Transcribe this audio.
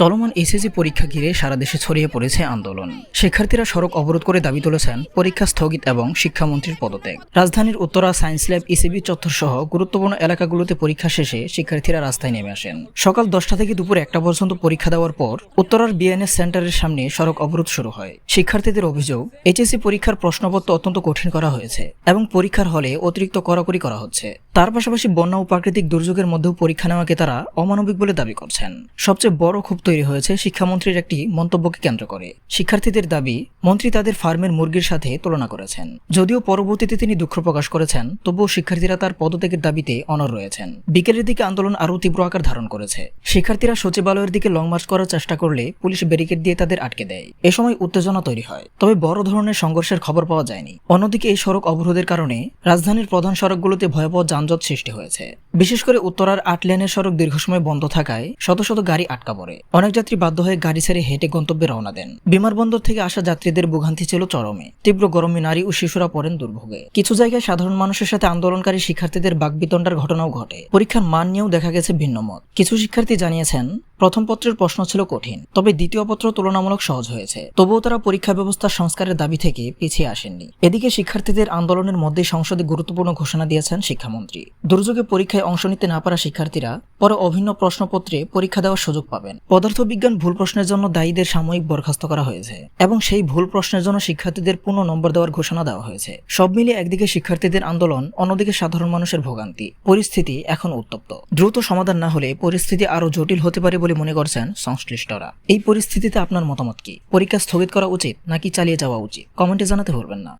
চলমান এসএসসি পরীক্ষা ঘিরে সারা দেশে ছড়িয়ে পড়েছে আন্দোলন। শিক্ষার্থীরা সড়ক অবরোধ করে দাবি তুলেছেন পরীক্ষা স্থগিত এবং শিক্ষামন্ত্রীর পদত্যাগ। রাজধানীর উত্তরা সায়েন্স ল্যাব, ইসিবি চত্বর সহ গুরুত্বপূর্ণ এলাকাগুলোতে পরীক্ষা শেষে শিক্ষার্থীরা রাস্তায় নেমে আসেন। সকাল 10টা থেকে দুপুর 1টা পর্যন্ত পরীক্ষা দেওয়ার পর উত্তরার বিএনএস সেন্টারের সামনে সড়ক অবরোধ শুরু হয়। শিক্ষার্থীদের অভিযোগ, এইচএসসি পরীক্ষার প্রশ্নপত্র অত্যন্ত কঠিন করা হয়েছে এবং পরীক্ষার হলে অতিরিক্ত কড়াকড়ি করা হচ্ছে। তার পাশাপাশি বন্যা ও প্রাকৃতিক দুর্যোগের মধ্যেও পরীক্ষা নেওয়াকে তারা অমানবিক বলে দাবি করছেন। সবচেয়ে বড় ক্ষোভ তৈরি হয়েছে শিক্ষামন্ত্রীর একটি মন্তব্যকে কেন্দ্র করে। শিক্ষার্থীদের দাবি, মন্ত্রী তাদের ফার্মের মুরগির সাথে তুলনা করেছেন। যদিও পরবর্তীতে তিনি দুঃখ প্রকাশ করেছেন, তবুও শিক্ষার্থীরা তার পদত্যাগের দাবিতে অনড় রয়েছেন। বিকেলের দিকে আন্দোলন আরও তীব্র আকার ধারণ করেছে। শিক্ষার্থীরা সচিবালয়ের দিকে লং মার্চ করার চেষ্টা করলে পুলিশ ব্যারিকেড দিয়ে তাদের আটকে দেয়। এ সময় উত্তেজনা তৈরি হয়, তবে বড় ধরনের সংঘর্ষের খবর পাওয়া যায়নি। অন্যদিকে এই সড়ক অবরোধের কারণে রাজধানীর প্রধান সড়কগুলোতে ভয়াবহ যানজট সৃষ্টি হয়েছে। বিশেষ করে উত্তরার 8 লেনের সড়ক দীর্ঘ সময় বন্ধ থাকায় শত শত গাড়ি আটকা পড়ে। অনেক যাত্রী বাধ্য হয়ে গাড়ি ছেড়ে হেঁটে গন্তব্যে রওনা দেন। বিমানবন্দর থেকে আসা যাত্রীদের ভোগান্তি ছিল চরমে। তীব্র গরমে নারী ও শিশুরা পড়েন দুর্ভোগে। কিছু জায়গায় সাধারণ মানুষের সাথে আন্দোলনকারী শিক্ষার্থীদের বাকবিতণ্ডার ঘটনাও ঘটে। পরীক্ষার মান নিয়েও দেখা গেছে ভিন্ন মত। কিছু শিক্ষার্থী জানিয়েছেন, প্রথম পত্রের প্রশ্ন ছিল কঠিন, তবে দ্বিতীয় পত্র তুলনামূলক সহজ হয়েছে। তবুও তারা পরীক্ষা ব্যবস্থা সংস্কারের দাবি থেকে পিছিয়ে আসেননি। এদিকে শিক্ষার্থীদের আন্দোলনের মধ্যে সংসদে গুরুত্বপূর্ণ ঘোষণা দিয়েছেন শিক্ষামন্ত্রী। দুর্যোগে পরীক্ষায় অংশ নিতে না পারা শিক্ষার্থীরা পরে অভিন্ন প্রশ্নপত্রে পরীক্ষা দেওয়ার সুযোগ পাবেন। পদার্থবিজ্ঞান ভুল প্রশ্নের জন্য দায়ীদের সাময়িক বরখাস্ত করা হয়েছে এবং সেই ভুল প্রশ্নের জন্য শিক্ষার্থীদের পূর্ণ নম্বর দেওয়ার ঘোষণা দেওয়া হয়েছে। সব মিলিয়ে একদিকে শিক্ষার্থীদের আন্দোলন, অন্যদিকে সাধারণ মানুষের ভোগান্তি। পরিস্থিতি এখন উত্তপ্ত। দ্রুত সমাধান না হলে পরিস্থিতি আরো জটিল হতে পারে বলে মনে করছেন সংশ্লিষ্টরা। এই পরিস্থিতিতে আপনার মতামত কি? পরীক্ষা স্থগিত করা উচিত নাকি চালিয়ে যাওয়া উচিত? কমেন্টে জানাতে ভুলবেন না।